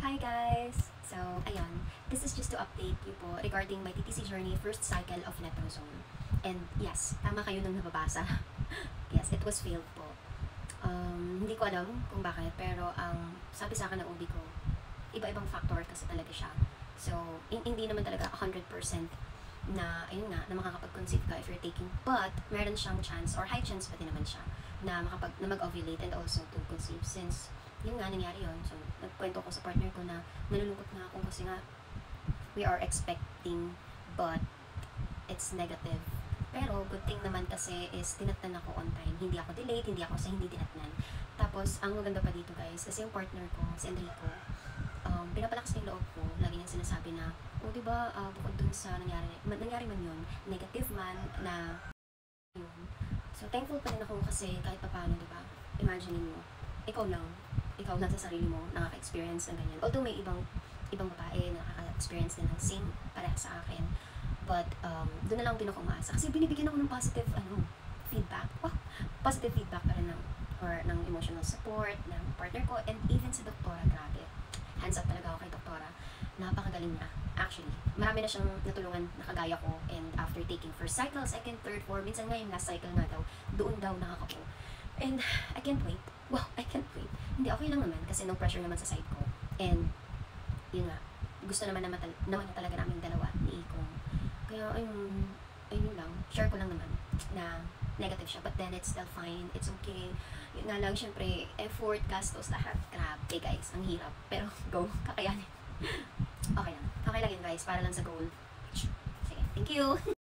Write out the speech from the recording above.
Hi guys! So, ayan. This is just to update you po regarding my TTC journey, first cycle of Letrozone. And yes, tama kayo nung nababasa. Yes, it was failed po. Hindi ko alam kung bakit, pero ang sabi sa akin ng OB ko, iba-ibang factor kasi talaga siya. So, hindi naman talaga 100% na, ayun nga, na makakapag-conceive ka if you're taking, but meron siyang chance, or high chance pa din naman siya, na mag-ovulate and also to conceive since yun nga, nangyari yun. So, nagkwento ko sa partner ko na nalulungkot nga ako kasi nga we are expecting but it's negative. Pero good thing naman kasi is tinatnan ako on time. Hindi ako delayed, hindi ako sa hindi tinatnan. Tapos, ang maganda pa dito guys, kasi yung partner ko, si Enrico, pinapalakas niya yung loob ko. Lagi niyang sinasabi na, diba, bukod dun sa nangyari man yun, negative man na yun. So, thankful pa rin ako kasi kahit pa paano, diba, imagine mo, ikaw lang sa sarili mo nakaka-experience ng ganyan. Although may ibang babae na nakaka-experience din ng same pareha sa akin. But doon na lang din ako umaasa. Kasi binibigyan ako ng positive feedback. Positive feedback pa rin ng emotional support ng partner ko and even sa doktora, grabe. Hands up talaga ako kay doktora. Napakagaling niya. Actually, marami na siyang natulungan na kagaya ko and after taking first cycle, second, third, fourth, minsan nga yung last cycle nga daw, doon daw nakakapo. And I can't wait. Wow, I can't wait. Hindi, okay lang naman kasi no pressure naman sa side ko. And, yun nga, gusto naman na talaga namin dalawa ni Ikong. Kaya, ayun lang, share ko lang naman na negative siya. But then, it's still fine. It's okay. Yun nga lang, syempre, effort, gastos, lahat. Grabe guys, ang hirap. Pero, go, kakayanin. Okay lang. Okay lang yun guys, para lang sa goal. Sige, thank you!